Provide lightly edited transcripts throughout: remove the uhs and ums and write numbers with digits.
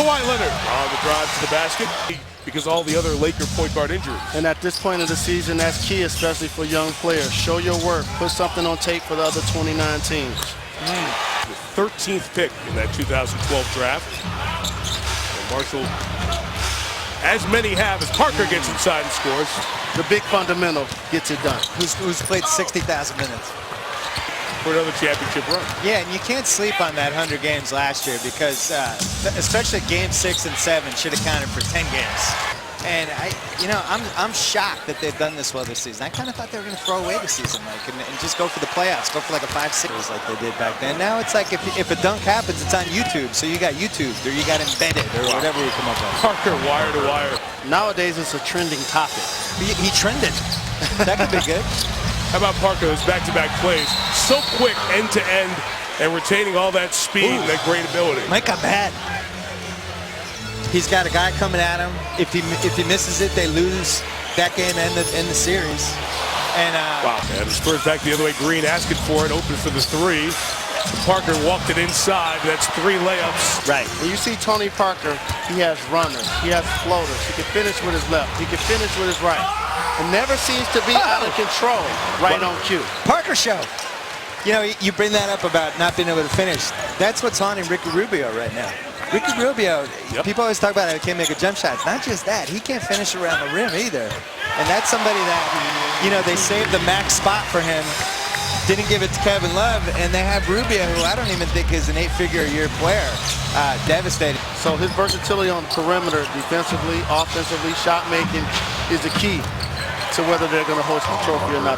Kawhi Leonard on the drive to the basket because all the other Laker point guard injuries. And at this point of the season, that's key, especially for young players. Show your work. Put something on tape for the other 29 teams. The 13th pick in that 2012 draft. And Marshall, as many have, as Parker gets inside and scores. The big fundamental gets it done. Who's played 60,000 minutes. For another championship run. Yeah, and you can't sleep on that 100 games last year because especially game 6 and 7 should have counted for 10 games. And I'm shocked that they've done this well this season. I kind of thought they were going to throw away the season, and just go for the playoffs, go for like a 5-6 like they did back then. Now it's like if a dunk happens, it's on YouTube. So you got YouTube or you got embedded or whatever we come up with. Parker wire to wire. Nowadays it's a trending topic. He trended. That could be good. How about Parker, those back-to-back plays? So quick end-to-end and retaining all that speed and that great ability. Mike got bad. He's got a guy coming at him. If he misses it, they lose that game and the series. And wow, man. The Spurs back the other way. Green asking for it, open for the three. Parker walked it inside. That's 3 layups. Right. When you see Tony Parker, he has runners. He has floaters. He can finish with his left. He can finish with his right. It never seems to be out of control right on cue. Parker show. You know, you bring that up about not being able to finish. That's what's haunting Ricky Rubio right now. Ricky Rubio, people always talk about how he can't make a jump shot. Not just that, he can't finish around the rim either. And that's somebody that, they saved the max spot for him. Didn't give it to Kevin Love, and they have Rubio, who I don't even think is an 8-figure-a-year player. Devastating. So his versatility on the perimeter, defensively, offensively, shot making is the key to whether they're going to host the trophy or not.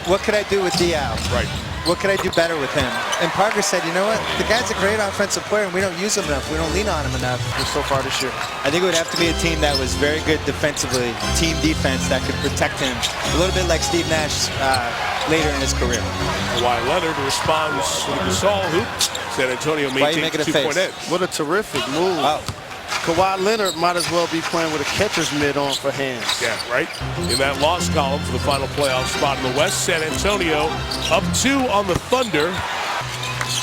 What could I do with Diao? Right. What could I do better with him? And Parker said, you know what? The guy's a great offensive player, and we don't use him enough. We don't lean on him enough. So far this year. I think it would have to be a team that was very good defensively, team defense that could protect him. A little bit like Steve Nash later in his career. Kawhi Leonard responds to the Gasol hoop. San Antonio maintains a 2-point edge. What a terrific move. Oh. Kawhi Leonard might as well be playing with a catcher's mitt on for hands. Yeah, right. In that loss column for the final playoff spot in the West, San Antonio up 2 on the Thunder.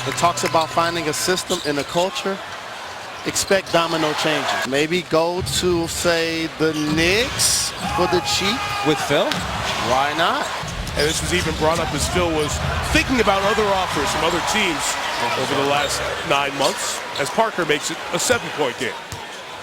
It talks about finding a system and a culture. Expect domino changes. Maybe go to, say, the Knicks for the cheap. With Phil? Why not? And this was even brought up as Phil was thinking about other offers from other teams over the last 9 months as Parker makes it a 7-point game.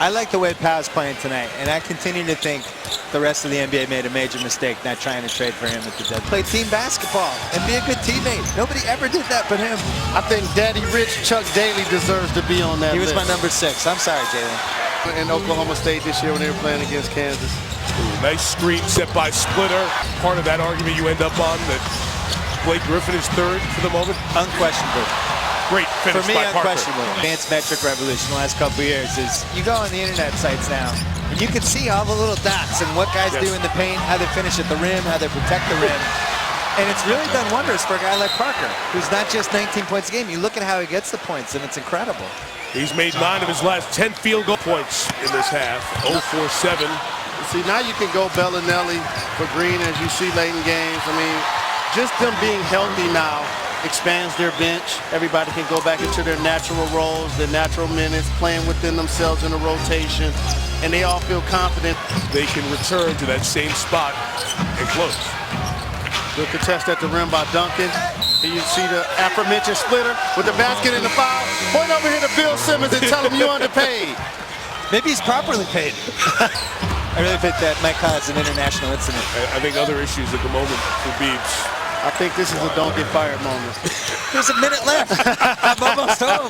I like the way Powell's playing tonight, and I continue to think the rest of the NBA made a major mistake not trying to trade for him at the deadline. Play team basketball and be a good teammate. Nobody ever did that but him. I think Daddy Rich Chuck Daly deserves to be on that list. He was my number 6. I'm sorry, Jalen. In Oklahoma State this year when they were playing against Kansas. Ooh, nice screen set by Splitter. Part of that argument you end up on that Blake Griffin is 3rd for the moment. Unquestionable. Great finish for me, by Parker. unquestionable. Advanced metric revolution the last couple of years is you go on the internet sites now and you can see all the little dots and what guys do in the paint, how they finish at the rim, how they protect the rim. And it's really done wonders for a guy like Parker, who's not just 19 points a game. You look at how he gets the points, and it's incredible. He's made 9 of his last 10 field goal points in this half. 0-for-7. See, now you can go Bellinelli for Green as you see late in games. I mean, just them being healthy now expands their bench. Everybody can go back into their natural roles, their natural minutes, playing within themselves in a rotation, and they all feel confident. They can return to that same spot and close. Good contest at the rim by Duncan. And you see the aforementioned Splitter with the basket and the foul. Point over here to Bill Simmons and tell him you're underpaid. Maybe he's properly paid. I really think that might cause an international incident. I think other issues at the moment for Biebs. I think this is a don't get fired moment. There's a minute left. I'm almost home.